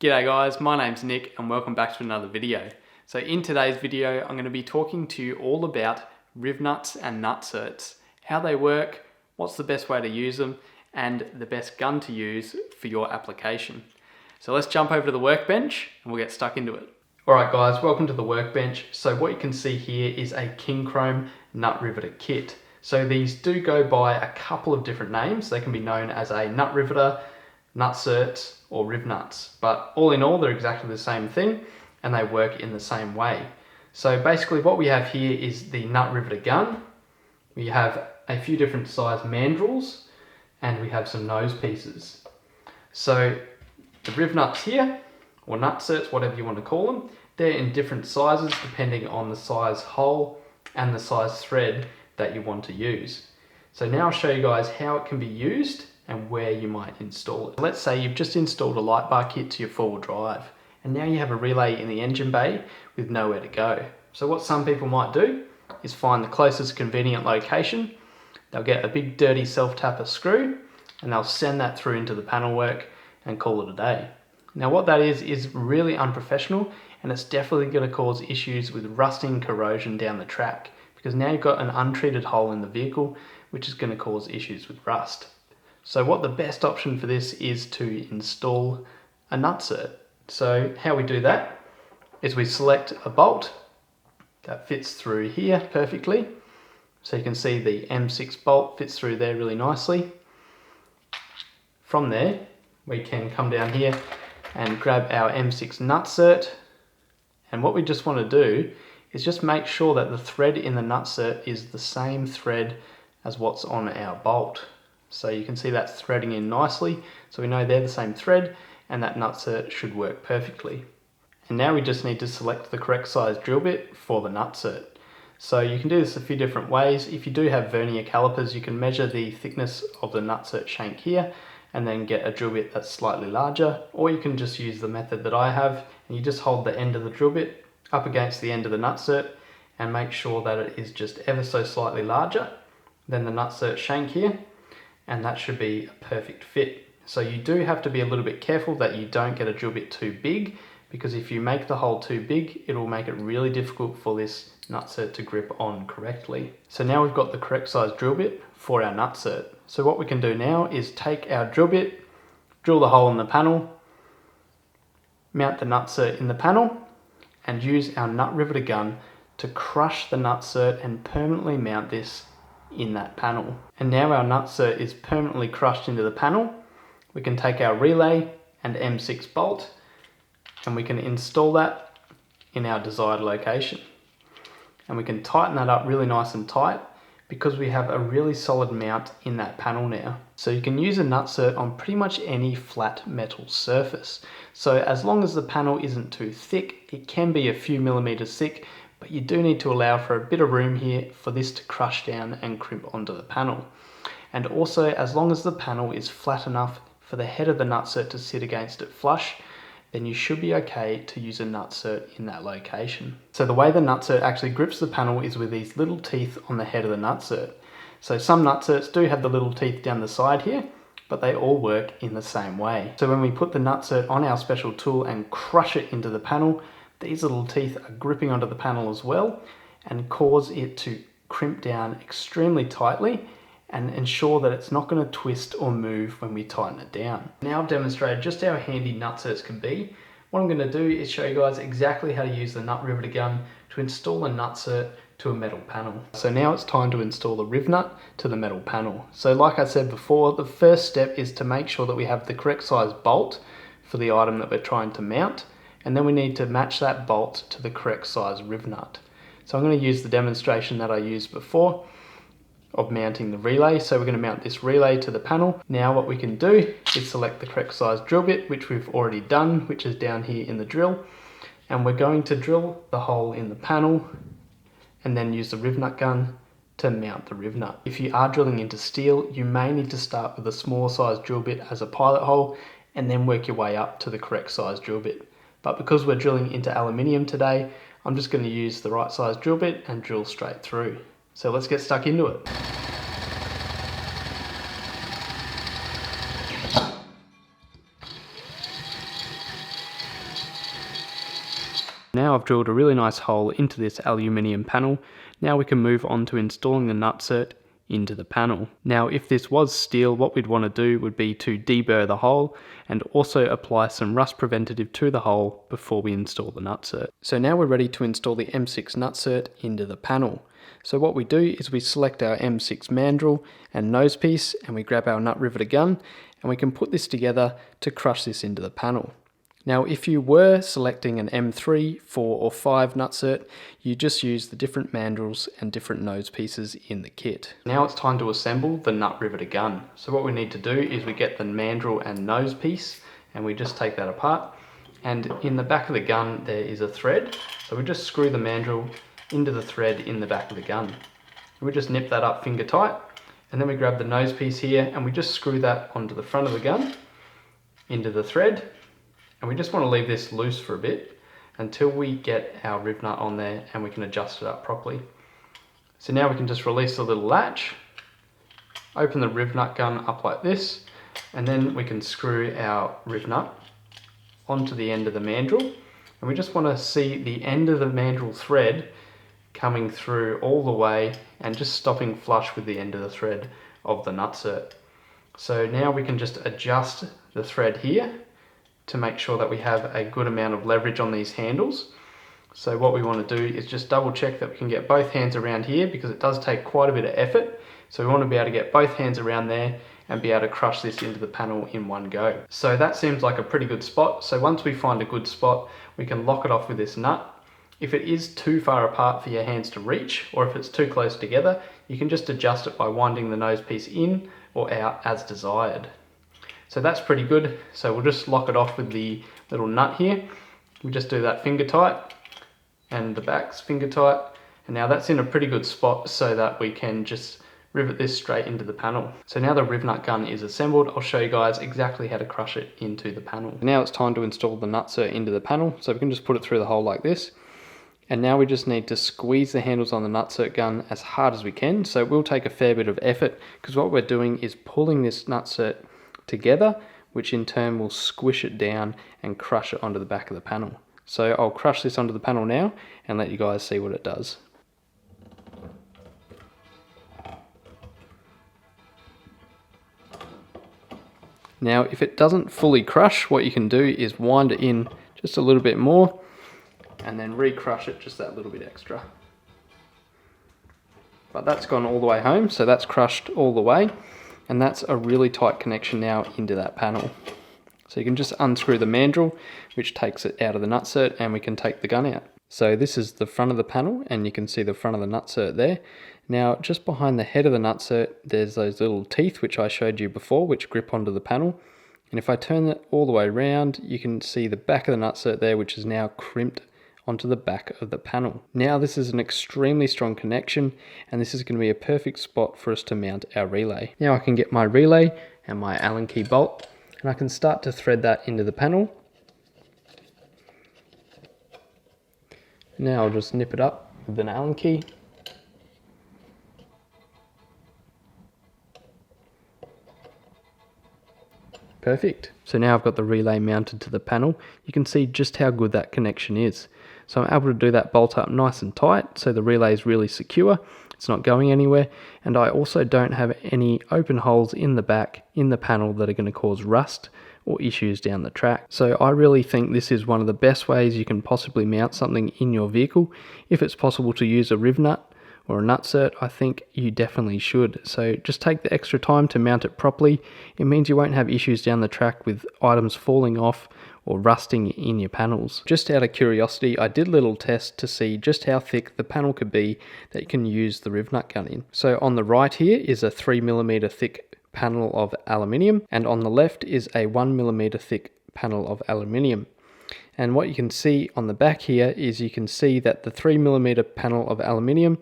G'day guys, my name's Nick and welcome back to another video. So in today's video, I'm going to be talking to you all about Rivnuts and Nutserts, how they work, what's the best way to use them, and the best gun to use for your application. So let's jump over to the workbench and we'll get stuck into it. Alright guys, welcome to the workbench. So what you can see here is a Kincrome nut riveter kit. So these do go by a couple of different names. They can be known as a nut riveter, Nutserts, or Rivnuts, but all in all they're exactly the same thing and they work in the same way. So basically what we have here is the nut riveter gun. We have a few different size mandrels and we have some nose pieces. So the Rivnuts here, or Nutserts, whatever you want to call them, they're in different sizes depending on the size hole and the size thread that you want to use. So now I'll show you guys how it can be used and where you might install it. Let's say you've just installed a light bar kit to your four-wheel drive and now you have a relay in the engine bay with nowhere to go. So what some people might do is find the closest convenient location. They'll get a big dirty self-tapper screw and they'll send that through into the panel work and call it a day. Now what that is really unprofessional and it's definitely going to cause issues with rusting, corrosion down the track, because now you've got an untreated hole in the vehicle which is going to cause issues with rust. So what the best option for this is to install a Nutsert. So how we do that is we select a bolt that fits through here perfectly. So you can see the M6 bolt fits through there really nicely. From there we can come down here and grab our M6 Nutsert, and what we just want to do is just make sure that the thread in the Nutsert is the same thread as what's on our bolt. So you can see that's threading in nicely, so we know they're the same thread and that Nutsert should work perfectly. And now we just need to select the correct size drill bit for the Nutsert. So you can do this a few different ways. If you do have vernier calipers, you can measure the thickness of the Nutsert shank here and then get a drill bit that's slightly larger, or you can just use the method that I have and you just hold the end of the drill bit up against the end of the Nutsert and make sure that it is just ever so slightly larger than the Nutsert shank here, and that should be a perfect fit. So you do have to be a little bit careful that you don't get a drill bit too big, because if you make the hole too big it will make it really difficult for this Nutsert to grip on correctly. So now we've got the correct size drill bit for our Nutsert. So what we can do now is take our drill bit, drill the hole in the panel, mount the Nutsert in the panel, and use our nut riveter gun to crush the Nutsert and permanently mount this in that panel. And now our Nutsert is permanently crushed into the panel. We can take our relay and M6 bolt and we can install that in our desired location. And we can tighten that up really nice and tight because we have a really solid mount in that panel now. So you can use a Nutsert on pretty much any flat metal surface. So as long as the panel isn't too thick, it can be a few millimeters thick, but you do need to allow for a bit of room here for this to crush down and crimp onto the panel. And also as long as the panel is flat enough for the head of the Nutsert to sit against it flush, then you should be okay to use a Nutsert in that location. So the way the Nutsert actually grips the panel is with these little teeth on the head of the Nutsert. So some Nutserts do have the little teeth down the side here, but they all work in the same way. So when we put the Nutsert on our special tool and crush it into the panel, these little teeth are gripping onto the panel as well and cause it to crimp down extremely tightly and ensure that it's not going to twist or move when we tighten it down. Now I've demonstrated just how handy Nutserts can be. What I'm going to do is show you guys exactly how to use the nut riveter gun to install a Nutsert to a metal panel. So now it's time to install the Rivnut to the metal panel. So like I said before, the first step is to make sure that we have the correct size bolt for the item that we're trying to mount, and then we need to match that bolt to the correct size Rivnut. So I'm going to use the demonstration that I used before of mounting the relay. So we're going to mount this relay to the panel. Now what we can do is select the correct size drill bit, which we've already done, which is down here in the drill, and we're going to drill the hole in the panel and then use the Rivnut gun to mount the Rivnut. If you are drilling into steel, you may need to start with a smaller size drill bit as a pilot hole and then work your way up to the correct size drill bit. But because we're drilling into aluminium today, I'm just going to use the right size drill bit and drill straight through. So let's get stuck into it. Now I've drilled a really nice hole into this aluminium panel. Now we can move on to installing the nutsert into the panel. Now if this was steel, what we'd want to do would be to deburr the hole and also apply some rust preventative to the hole before we install the nutsert. So now we're ready to install the M6 nutsert into the panel. So what we do is we select our M6 mandrel and nose piece, and we grab our nut riveter gun, and we can put this together to crush this into the panel. Now if you were selecting an M3, 4 or 5 nutsert, you just use the different mandrels and different nose pieces in the kit. Now it's time to assemble the nut riveter gun. So what we need to do is we get the mandrel and nose piece, and we just take that apart, and in the back of the gun there is a thread, so we just screw the mandrel into the thread in the back of the gun. And we just nip that up finger tight, and then we grab the nose piece here and we just screw that onto the front of the gun, into the thread. And we just want to leave this loose for a bit until we get our Rivnut on there and we can adjust it up properly. So now we can just release the little latch, open the Rivnut gun up like this, and then we can screw our Rivnut onto the end of the mandrel. And we just want to see the end of the mandrel thread coming through all the way and just stopping flush with the end of the thread of the nutsert. So now we can just adjust the thread here to make sure that we have a good amount of leverage on these handles. So what we want to do is just double check that we can get both hands around here, because it does take quite a bit of effort. So we want to be able to get both hands around there and be able to crush this into the panel in one go. So that seems like a pretty good spot. So once we find a good spot, we can lock it off with this nut. If it is too far apart for your hands to reach, or if it's too close together, you can just adjust it by winding the nose piece in or out as desired. So that's pretty good. So we'll just lock it off with the little nut here. We just do that finger tight and the back's finger tight. And now that's in a pretty good spot so that we can just rivet this straight into the panel. So now the Rivnut gun is assembled, I'll show you guys exactly how to crush it into the panel. Now it's time to install the nutsert into the panel. So we can just put it through the hole like this. And now we just need to squeeze the handles on the nutsert gun as hard as we can. So it will take a fair bit of effort, because what we're doing is pulling this nutsert together, which in turn will squish it down and crush it onto the back of the panel. So I'll crush this onto the panel now and let you guys see what it does. Now if it doesn't fully crush, what you can do is wind it in just a little bit more and then re-crush it just that little bit extra. But that's gone all the way home, so that's crushed all the way. And that's a really tight connection now into that panel. So you can just unscrew the mandrel, which takes it out of the nutsert, and we can take the gun out. So this is the front of the panel, and you can see the front of the nutsert there. Now just behind the head of the nutsert, there's those little teeth which I showed you before, which grip onto the panel. And if I turn it all the way around, you can see the back of the nutsert there, which is now crimped onto the back of the panel. Now this is an extremely strong connection, and this is going to be a perfect spot for us to mount our relay. Now I can get my relay and my Allen key bolt, and I can start to thread that into the panel. Now I'll just nip it up with an Allen key. Perfect. So now I've got the relay mounted to the panel. You can see just how good that connection is. So I'm able to do that bolt up nice and tight, so the relay is really secure, it's not going anywhere, and I also don't have any open holes in the back in the panel that are going to cause rust or issues down the track. So I really think this is one of the best ways you can possibly mount something in your vehicle. If it's possible to use a Rivnut or a nutsert, I think you definitely should. So just take the extra time to mount it properly. It means you won't have issues down the track with items falling off or rusting in your panels. Just out of curiosity, I did a little test to see just how thick the panel could be that you can use the Rivnut gun in. So on the right here is a 3mm thick panel of aluminium, and on the left is a 1mm thick panel of aluminium. And what you can see on the back here is you can see that the 3mm panel of aluminium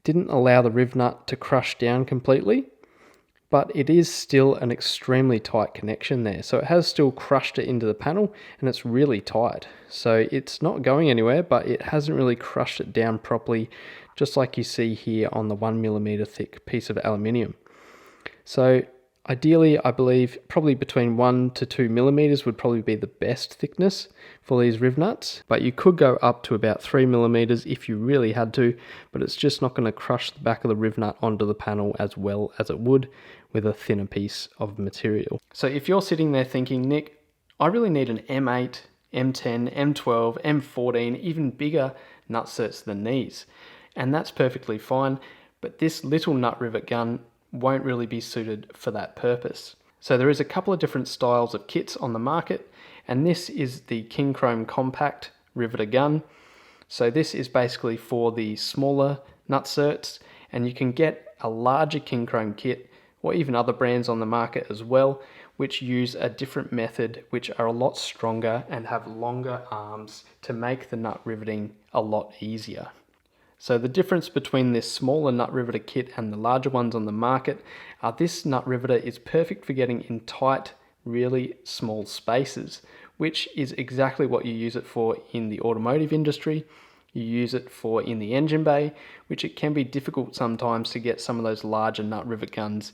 didn't allow the Rivnut to crush down completely, but it is still an extremely tight connection there. So it has still crushed it into the panel, and it's really tight. So it's not going anywhere, but it hasn't really crushed it down properly, just like you see here on the 1mm thick piece of aluminium. So Ideally, I believe probably between 1 to 2 millimeters would probably be the best thickness for these Rivnuts, but you could go up to about 3 millimeters if you really had to, but it's just not going to crush the back of the Rivnut onto the panel as well as it would with a thinner piece of material. So if you're sitting there thinking, Nick, I really need an M8, M10, M12, M14, even bigger Nutserts than these, and that's perfectly fine, but this little nut rivet gun won't really be suited for that purpose. So there is a couple of different styles of kits on the market, and this is the Kincrome Compact Riveter Gun. So this is basically for the smaller Nutserts, and you can get a larger Kincrome kit, or even other brands on the market as well, which use a different method, which are a lot stronger and have longer arms to make the nut riveting a lot easier. So the difference between this smaller nut riveter kit and the larger ones on the market are this nut riveter is perfect for getting in tight, really small spaces, which is exactly what you use it for in the automotive industry. You use it for in the engine bay, which it can be difficult sometimes to get some of those larger nut rivet guns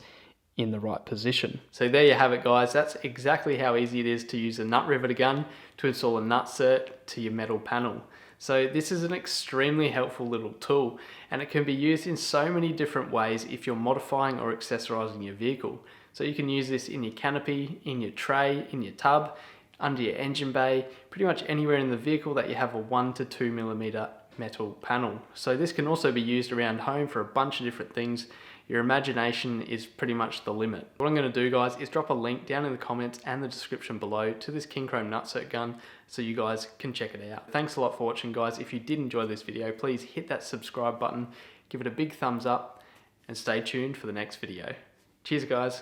in the right position. So there you have it, guys. That's exactly how easy it is to use a nut riveter gun to install a Nutsert to your metal panel. So this is an extremely helpful little tool, and it can be used in so many different ways if you're modifying or accessorizing your vehicle. So you can use this in your canopy, in your tray, in your tub, under your engine bay, pretty much anywhere in the vehicle that you have a 1 to 2 millimeter metal panel. So this can also be used around home for a bunch of different things. Your imagination is pretty much the limit. What I'm going to do, guys, is drop a link down in the comments and the description below to this Kincrome Nutsert gun so you guys can check it out. Thanks a lot for watching, guys. If you did enjoy this video, please hit that subscribe button, give it a big thumbs up, and stay tuned for the next video. Cheers, guys.